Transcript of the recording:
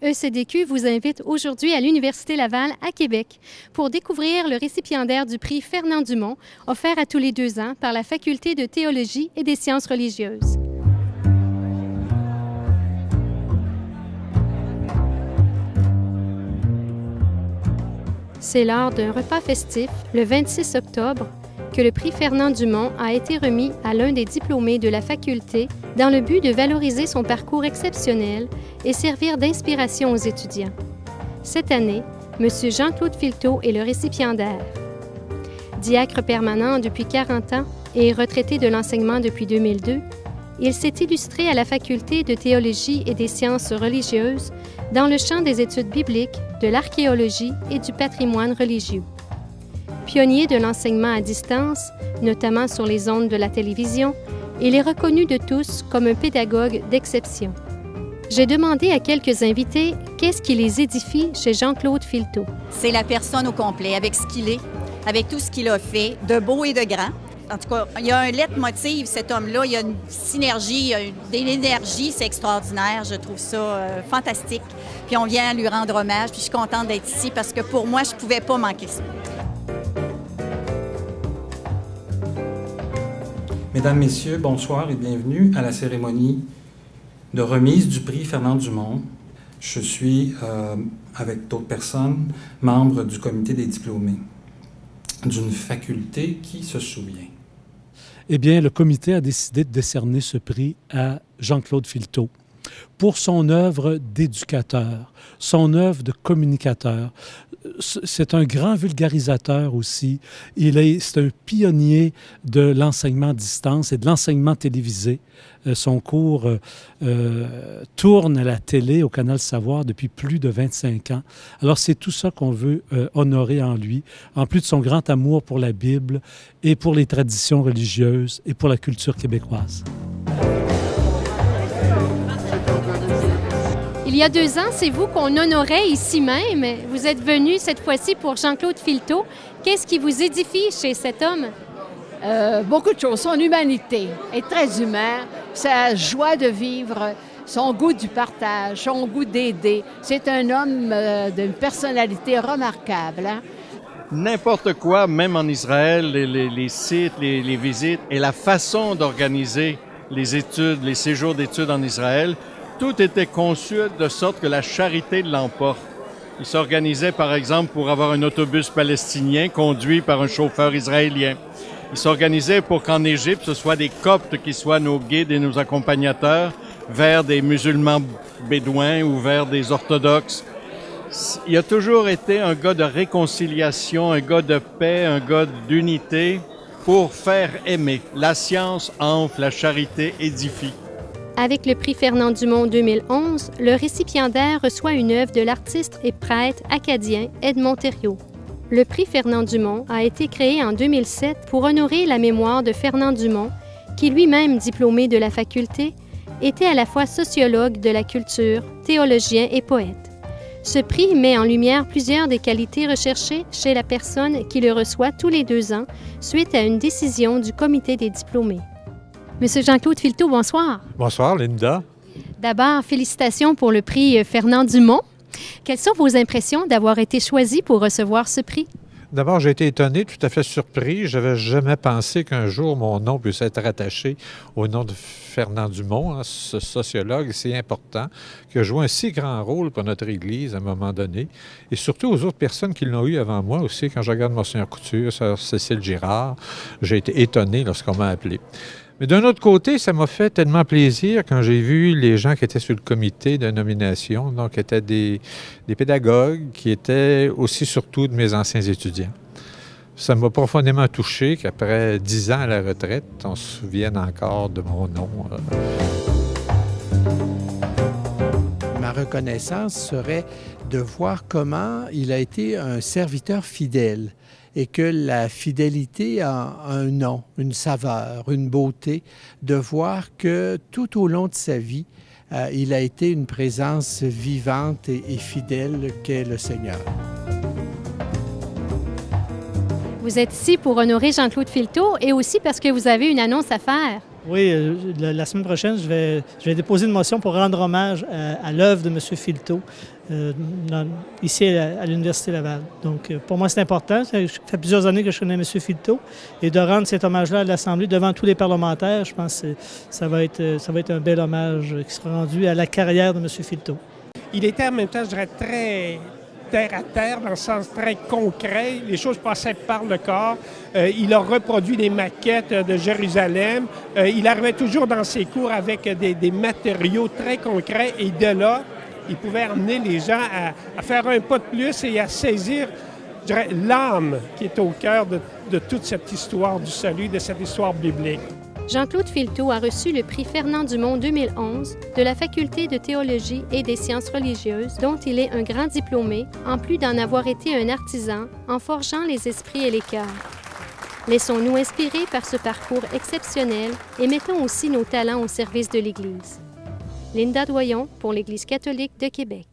ECDQ vous invite aujourd'hui à l'Université Laval à Québec pour découvrir le récipiendaire du prix Fernand Dumont, offert à tous les 2 ans par la Faculté de théologie et des sciences religieuses. C'est lors d'un repas festif, le 26 octobre, que le prix Fernand Dumont a été remis à l'un des diplômés de la faculté dans le but de valoriser son parcours exceptionnel et servir d'inspiration aux étudiants. Cette année, M. Jean-Claude Filteau est le récipiendaire. Diacre permanent depuis 40 ans et retraité de l'enseignement depuis 2002, il s'est illustré à la Faculté de théologie et des sciences religieuses dans le champ des études bibliques, de l'archéologie et du patrimoine religieux. Pionnier de l'enseignement à distance, notamment sur les ondes de la télévision, il est reconnu de tous comme un pédagogue d'exception. J'ai demandé à quelques invités qu'est-ce qui les édifie chez Jean-Claude Filteau. C'est la personne au complet, avec ce qu'il est, avec tout ce qu'il a fait, de beau et de grand. En tout cas, il y a un leitmotiv, cet homme-là, il y a une synergie, il y a de l'énergie, c'est extraordinaire, je trouve ça fantastique. Puis on vient lui rendre hommage, puis je suis contente d'être ici parce que pour moi, je ne pouvais pas manquer ça. Mesdames, Messieurs, bonsoir et bienvenue à la cérémonie de remise du prix Fernand Dumont. Je suis, avec d'autres personnes, membre du comité des diplômés d'une faculté qui se souvient. Eh bien, le comité a décidé de décerner ce prix à Jean-Claude Filteau pour son œuvre d'éducateur, son œuvre de communicateur. C'est un grand vulgarisateur aussi. C'est un pionnier de l'enseignement à distance et de l'enseignement télévisé. Son cours tourne à la télé, au Canal Savoir, depuis plus de 25 ans. Alors, c'est tout ça qu'on veut honorer en lui, en plus de son grand amour pour la Bible et pour les traditions religieuses et pour la culture québécoise. Il y a 2 ans, c'est vous qu'on honorait ici même. Vous êtes venu cette fois-ci pour Jean-Claude Filteau. Qu'est-ce qui vous édifie chez cet homme? Beaucoup de choses. Son humanité est très humaine, sa joie de vivre, son goût du partage, son goût d'aider. C'est un homme d'une personnalité remarquable. Hein? N'importe quoi, même en Israël, les sites, les visites et la façon d'organiser les études, les séjours d'études en Israël, tout était conçu de sorte que la charité l'emporte. Il s'organisait, par exemple, pour avoir un autobus palestinien conduit par un chauffeur israélien. Il s'organisait pour qu'en Égypte, ce soit des Coptes qui soient nos guides et nos accompagnateurs vers des musulmans bédouins ou vers des orthodoxes. Il a toujours été un gars de réconciliation, un gars de paix, un gars d'unité pour faire aimer. La science enfle, la charité édifie. Avec le prix Fernand Dumont 2011, le récipiendaire reçoit une œuvre de l'artiste et prêtre acadien Edmond Thériault. Le prix Fernand Dumont a été créé en 2007 pour honorer la mémoire de Fernand Dumont, qui lui-même diplômé de la faculté, était à la fois sociologue de la culture, théologien et poète. Ce prix met en lumière plusieurs des qualités recherchées chez la personne qui le reçoit tous les 2 ans suite à une décision du comité des diplômés. Monsieur Jean-Claude Filteau, bonsoir. Bonsoir, Linda. D'abord, félicitations pour le prix Fernand Dumont. Quelles sont vos impressions d'avoir été choisi pour recevoir ce prix? D'abord, j'ai été étonné, tout à fait surpris. Je n'avais jamais pensé qu'un jour mon nom puisse être attaché au nom de Fernand Dumont, hein, ce sociologue si important, qui a joué un si grand rôle pour notre Église à un moment donné, et surtout aux autres personnes qui l'ont eu avant moi aussi. Quand je regarde Monseigneur Couture, Sœur Cécile Girard, j'ai été étonné lorsqu'on m'a appelé. Mais d'un autre côté, ça m'a fait tellement plaisir quand j'ai vu les gens qui étaient sur le comité de nomination, donc qui étaient des pédagogues, qui étaient aussi surtout de mes anciens étudiants. Ça m'a profondément touché qu'après 10 ans à la retraite, on se souvienne encore de mon nom. Ma reconnaissance serait de voir comment il a été un serviteur fidèle. Et que la fidélité a un nom, une saveur, une beauté, de voir que tout au long de sa vie, il a été une présence vivante et fidèle qu'est le Seigneur. Vous êtes ici pour honorer Jean-Claude Filteau et aussi parce que vous avez une annonce à faire. Oui, la semaine prochaine, je vais déposer une motion pour rendre hommage à l'œuvre de M. Filteau ici à l'Université Laval. Donc, pour moi, c'est important. Ça fait plusieurs années que je connais M. Filteau et de rendre cet hommage-là à l'Assemblée devant tous les parlementaires, je pense que ça va être un bel hommage qui sera rendu à la carrière de M. Filteau. Il était en même temps, je dirais, très terre à terre, dans le sens très concret. Les choses passaient par le corps. Il a reproduit des maquettes de Jérusalem. Il arrivait toujours dans ses cours avec des matériaux très concrets et de là, il pouvait emmener les gens à faire un pas de plus et à saisir, je dirais, l'âme qui est au cœur de toute cette histoire du salut, de cette histoire biblique. Jean-Claude Filteau a reçu le prix Fernand Dumont 2011 de la Faculté de théologie et des sciences religieuses, dont il est un grand diplômé, en plus d'en avoir été un artisan en forgeant les esprits et les cœurs. Laissons-nous inspirer par ce parcours exceptionnel et mettons aussi nos talents au service de l'Église. Linda Doyon pour l'Église catholique de Québec.